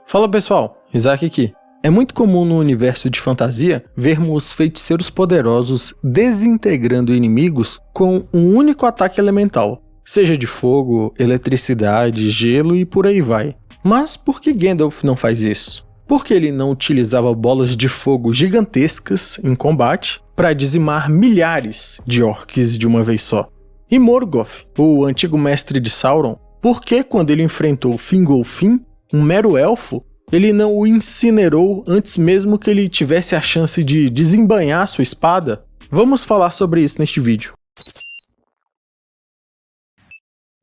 Fala pessoal, Isaac aqui. É muito comum no universo de fantasia vermos feiticeiros poderosos desintegrando inimigos com um único ataque elemental, seja de fogo, eletricidade, gelo e por aí vai. Mas por que Gandalf não faz isso? Por que ele não utilizava bolas de fogo gigantescas em combate para dizimar milhares de orcs de uma vez só? E Morgoth, o antigo mestre de Sauron, por que quando ele enfrentou Fingolfin, um mero elfo, ele não o incinerou antes mesmo que ele tivesse a chance de desembainhar sua espada? Vamos falar sobre isso neste vídeo.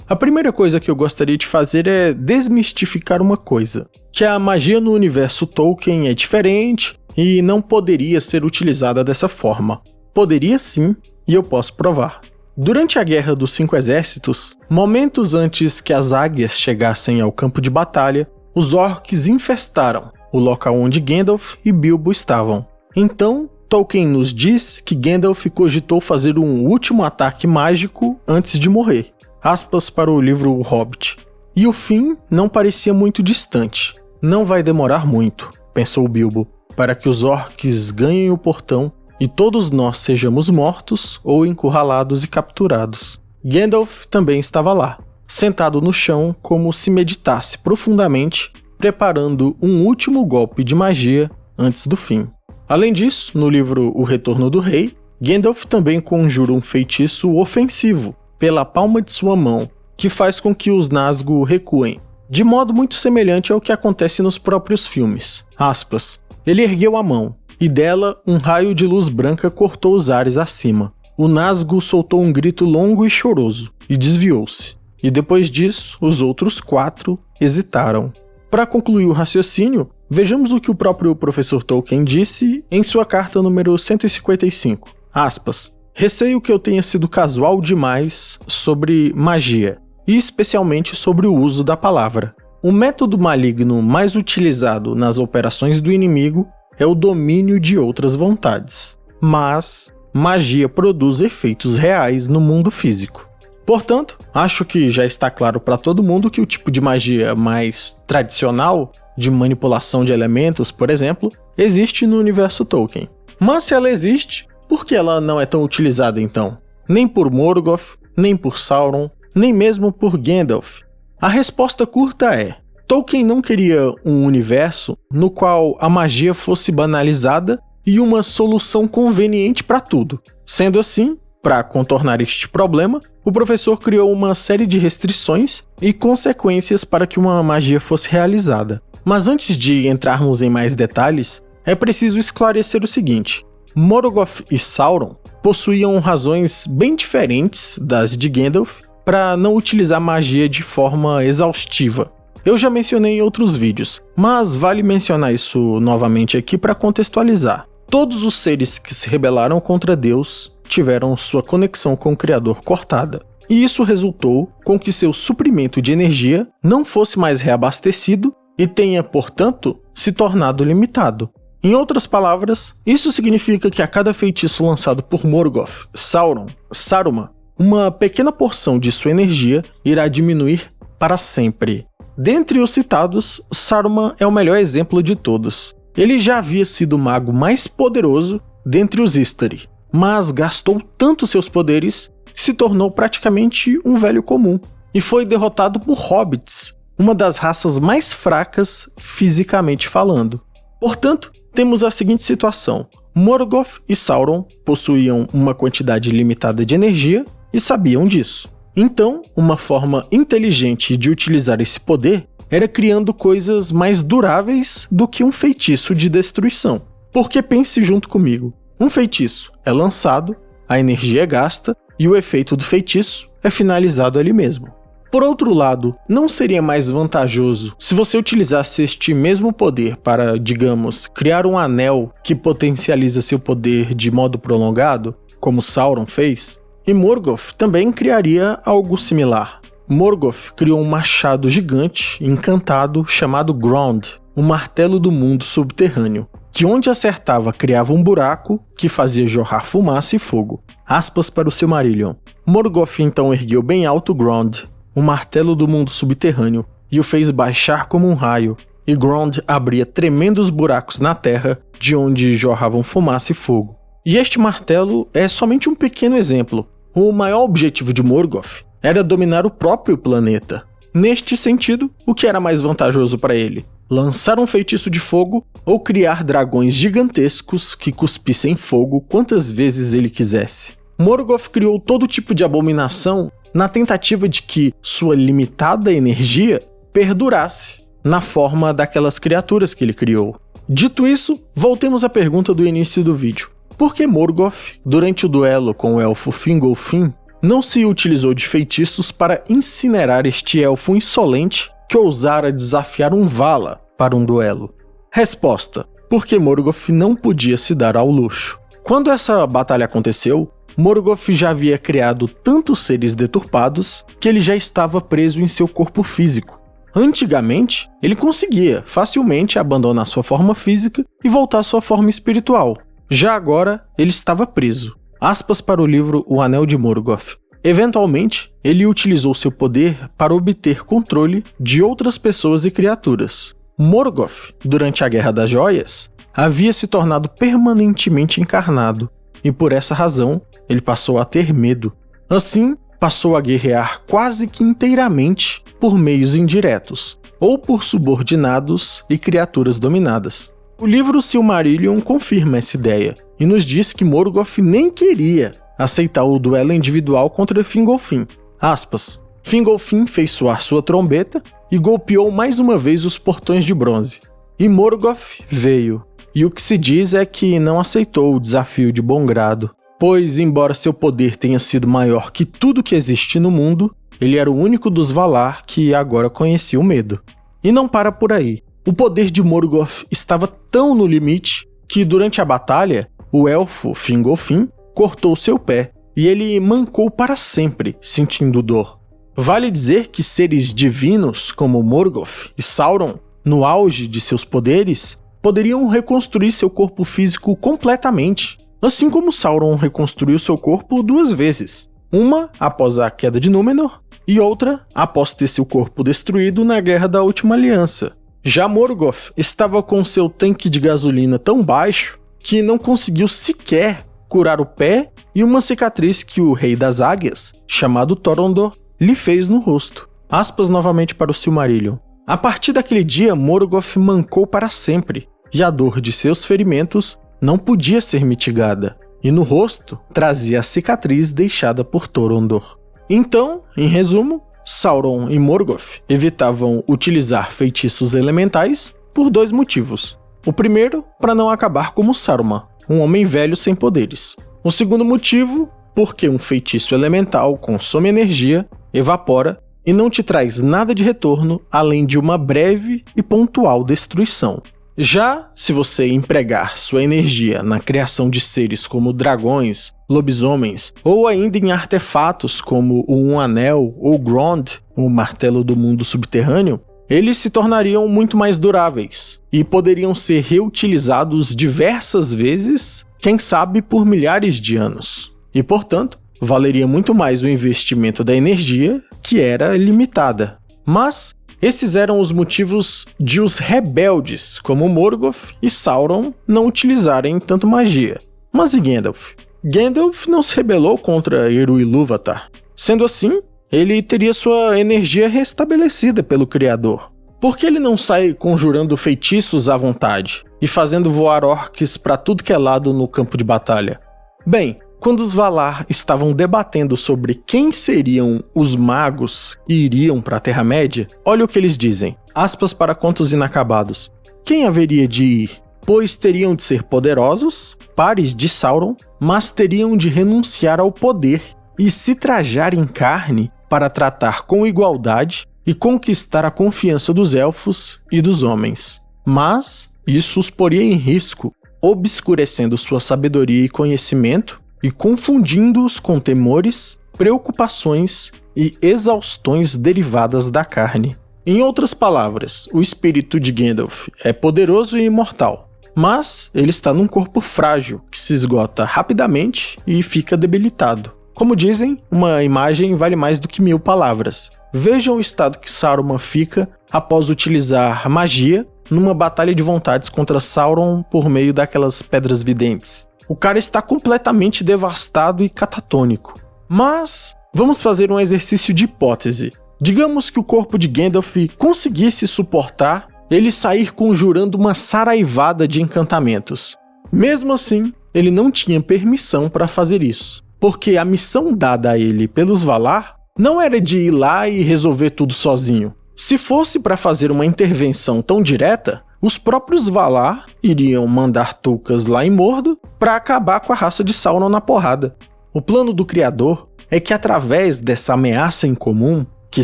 A primeira coisa que eu gostaria de fazer é desmistificar uma coisa, que a magia no universo Tolkien é diferente e não poderia ser utilizada dessa forma. Poderia sim, e eu posso provar. Durante a Guerra dos Cinco Exércitos, momentos antes que as águias chegassem ao campo de batalha, os orcs infestaram o local onde Gandalf e Bilbo estavam. Então, Tolkien nos diz que Gandalf cogitou fazer um último ataque mágico antes de morrer. Aspas para o livro O Hobbit. E o fim não parecia muito distante. Não vai demorar muito, pensou Bilbo, para que os orcs ganhem o portão e todos nós sejamos mortos ou encurralados e capturados. Gandalf também estava lá, sentado no chão como se meditasse profundamente, preparando um último golpe de magia antes do fim. Além disso, no livro O Retorno do Rei, Gandalf também conjura um feitiço ofensivo pela palma de sua mão, que faz com que os Nazgûl recuem, de modo muito semelhante ao que acontece nos próprios filmes. Aspas. Ele ergueu a mão, e dela um raio de luz branca cortou os ares acima. O Nazgûl soltou um grito longo e choroso, e desviou-se. E depois disso, os outros 4 hesitaram. Para concluir o raciocínio, vejamos o que o próprio professor Tolkien disse em sua carta número 155. Aspas. Receio que eu tenha sido casual demais sobre magia, e especialmente sobre o uso da palavra. O método maligno mais utilizado nas operações do inimigo é o domínio de outras vontades. Mas magia produz efeitos reais no mundo físico. Portanto, acho que já está claro para todo mundo que o tipo de magia mais tradicional, de manipulação de elementos, por exemplo, existe no universo Tolkien. Mas se ela existe, por que ela não é tão utilizada então? Nem por Morgoth, nem por Sauron, nem mesmo por Gandalf. A resposta curta é: Tolkien não queria um universo no qual a magia fosse banalizada e uma solução conveniente para tudo. Sendo assim, para contornar este problema, o professor criou uma série de restrições e consequências para que uma magia fosse realizada. Mas antes de entrarmos em mais detalhes, é preciso esclarecer o seguinte: Morgoth e Sauron possuíam razões bem diferentes das de Gandalf para não utilizar magia de forma exaustiva. Eu já mencionei em outros vídeos, mas vale mencionar isso novamente aqui para contextualizar. Todos os seres que se rebelaram contra Deus tiveram sua conexão com o Criador cortada, e isso resultou com que seu suprimento de energia não fosse mais reabastecido e tenha, portanto, se tornado limitado. Em outras palavras, isso significa que a cada feitiço lançado por Morgoth, Sauron, Saruman, uma pequena porção de sua energia irá diminuir para sempre. Dentre os citados, Saruman é o melhor exemplo de todos. Ele já havia sido o mago mais poderoso dentre os Istari, mas gastou tanto seus poderes que se tornou praticamente um velho comum, e foi derrotado por hobbits, uma das raças mais fracas fisicamente falando. Portanto, temos a seguinte situação: Morgoth e Sauron possuíam uma quantidade limitada de energia e sabiam disso. Então, uma forma inteligente de utilizar esse poder era criando coisas mais duráveis do que um feitiço de destruição. Porque pense junto comigo, um feitiço é lançado, a energia é gasta e o efeito do feitiço é finalizado ali mesmo. Por outro lado, não seria mais vantajoso se você utilizasse este mesmo poder para, digamos, criar um anel que potencializa seu poder de modo prolongado, como Sauron fez? E Morgoth também criaria algo similar. Morgoth criou um machado gigante, encantado, chamado Grond, o martelo do mundo subterrâneo, que onde acertava criava um buraco que fazia jorrar fumaça e fogo. Aspas para o Silmarillion. Morgoth então ergueu bem alto Grond, o martelo do mundo subterrâneo, e o fez baixar como um raio, e Grond abria tremendos buracos na terra, de onde jorravam fumaça e fogo. E este martelo é somente um pequeno exemplo. O maior objetivo de Morgoth era dominar o próprio planeta. Neste sentido, o que era mais vantajoso para ele? Lançar um feitiço de fogo ou criar dragões gigantescos que cuspissem fogo quantas vezes ele quisesse. Morgoth criou todo tipo de abominação na tentativa de que sua limitada energia perdurasse na forma daquelas criaturas que ele criou. Dito isso, voltemos à pergunta do início do vídeo. Por que Morgoth, durante o duelo com o elfo Fingolfin, não se utilizou de feitiços para incinerar este elfo insolente que ousara desafiar um Vala para um duelo? Resposta: porque Morgoth não podia se dar ao luxo. Quando essa batalha aconteceu, Morgoth já havia criado tantos seres deturpados que ele já estava preso em seu corpo físico. Antigamente, ele conseguia facilmente abandonar sua forma física e voltar à sua forma espiritual. Já agora, ele estava preso. Aspas para o livro O Anel de Morgoth. Eventualmente, ele utilizou seu poder para obter controle de outras pessoas e criaturas. Morgoth, durante a Guerra das Joias, havia se tornado permanentemente encarnado, e por essa razão, ele passou a ter medo. Assim, passou a guerrear quase que inteiramente por meios indiretos, ou por subordinados e criaturas dominadas. O livro Silmarillion confirma essa ideia, e nos diz que Morgoth nem queria aceitar o duelo individual contra Fingolfin. Aspas: Fingolfin fez soar sua trombeta e golpeou mais uma vez os portões de bronze. E Morgoth veio, e o que se diz é que não aceitou o desafio de bom grado, pois, embora seu poder tenha sido maior que tudo que existe no mundo, ele era o único dos Valar que agora conhecia o medo. E não para por aí. O poder de Morgoth estava tão no limite que, durante a batalha, o elfo Fingolfin cortou seu pé e ele mancou para sempre, sentindo dor. Vale dizer que seres divinos como Morgoth e Sauron, no auge de seus poderes, poderiam reconstruir seu corpo físico completamente, assim como Sauron reconstruiu seu corpo 2 vezes, uma após a queda de Númenor e outra após ter seu corpo destruído na Guerra da Última Aliança. Já Morgoth estava com seu tanque de gasolina tão baixo que não conseguiu sequer curar o pé e uma cicatriz que o Rei das Águias, chamado Torondor, lhe fez no rosto. Aspas novamente para o Silmarillion. A partir daquele dia, Morgoth mancou para sempre, e a dor de seus ferimentos não podia ser mitigada, e no rosto trazia a cicatriz deixada por Torondor. Então, em resumo, Sauron e Morgoth evitavam utilizar feitiços elementais por 2 motivos. O primeiro, para não acabar como Saruman, um homem velho sem poderes. O segundo motivo, porque um feitiço elemental consome energia, evapora e não te traz nada de retorno além de uma breve e pontual destruição. Já se você empregar sua energia na criação de seres como dragões, lobisomens, ou ainda em artefatos como o Um Anel ou Grond, o martelo do mundo subterrâneo, eles se tornariam muito mais duráveis e poderiam ser reutilizados diversas vezes, quem sabe por milhares de anos. E, portanto, valeria muito mais o investimento da energia, que era limitada. Mas esses eram os motivos de os rebeldes, como Morgoth e Sauron, não utilizarem tanto magia. Mas e Gandalf? Gandalf não se rebelou contra Eru Ilúvatar. Sendo assim, ele teria sua energia restabelecida pelo Criador. Por que ele não sai conjurando feitiços à vontade e fazendo voar orques para tudo que é lado no campo de batalha? Bem, quando os Valar estavam debatendo sobre quem seriam os magos que iriam para a Terra-média, olha o que eles dizem. Aspas para Contos Inacabados. Quem haveria de ir? Pois teriam de ser poderosos, pares de Sauron, mas teriam de renunciar ao poder e se trajar em carne para tratar com igualdade e conquistar a confiança dos elfos e dos homens. Mas isso os poria em risco, obscurecendo sua sabedoria e conhecimento e confundindo-os com temores, preocupações e exaustões derivadas da carne. Em outras palavras, o espírito de Gandalf é poderoso e imortal, mas ele está num corpo frágil que se esgota rapidamente e fica debilitado. Como dizem, uma imagem vale mais do que 1000 palavras. Vejam o estado que Saruman fica após utilizar magia numa batalha de vontades contra Sauron por meio daquelas pedras videntes. O cara está completamente devastado e catatônico. Mas vamos fazer um exercício de hipótese. Digamos que o corpo de Gandalf conseguisse suportar ele sair conjurando uma saraivada de encantamentos. Mesmo assim, ele não tinha permissão para fazer isso, porque a missão dada a ele pelos Valar não era de ir lá e resolver tudo sozinho. Se fosse para fazer uma intervenção tão direta, os próprios Valar iriam mandar Tulkas lá em Mordor para acabar com a raça de Sauron na porrada. O plano do Criador é que através dessa ameaça em comum que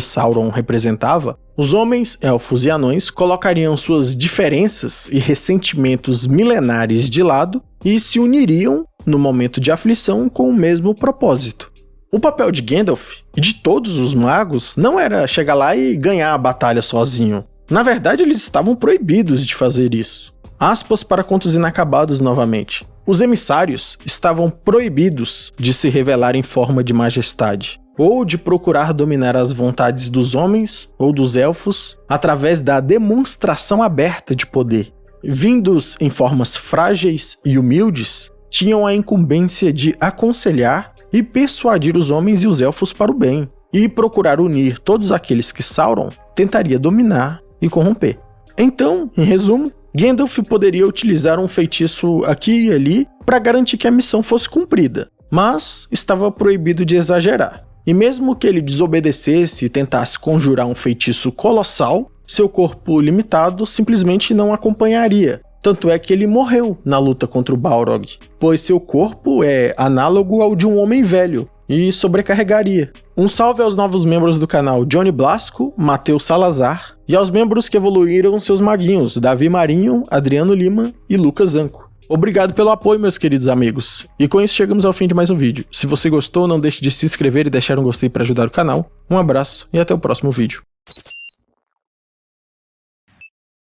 Sauron representava, os homens, elfos e anões colocariam suas diferenças e ressentimentos milenares de lado e se uniriam no momento de aflição com o mesmo propósito. O papel de Gandalf e de todos os magos não era chegar lá e ganhar a batalha sozinho. Na verdade, eles estavam proibidos de fazer isso. Aspas para Contos Inacabados novamente. Os emissários estavam proibidos de se revelar em forma de majestade, ou de procurar dominar as vontades dos homens ou dos elfos através da demonstração aberta de poder. Vindos em formas frágeis e humildes, tinham a incumbência de aconselhar e persuadir os homens e os elfos para o bem, e procurar unir todos aqueles que Sauron tentaria dominar e corromper. Então, em resumo, Gandalf poderia utilizar um feitiço aqui e ali para garantir que a missão fosse cumprida, mas estava proibido de exagerar. E mesmo que ele desobedecesse e tentasse conjurar um feitiço colossal, seu corpo limitado simplesmente não acompanharia. Tanto é que ele morreu na luta contra o Balrog, pois seu corpo é análogo ao de um homem velho e sobrecarregaria. Um salve aos novos membros do canal Johnny Blasco, Matheus Salazar, e aos membros que evoluíram seus maguinhos, Davi Marinho, Adriano Lima e Lucas Anco. Obrigado pelo apoio, meus queridos amigos. E com isso chegamos ao fim de mais um vídeo. Se você gostou, não deixe de se inscrever e deixar um gostei para ajudar o canal. Um abraço e até o próximo vídeo.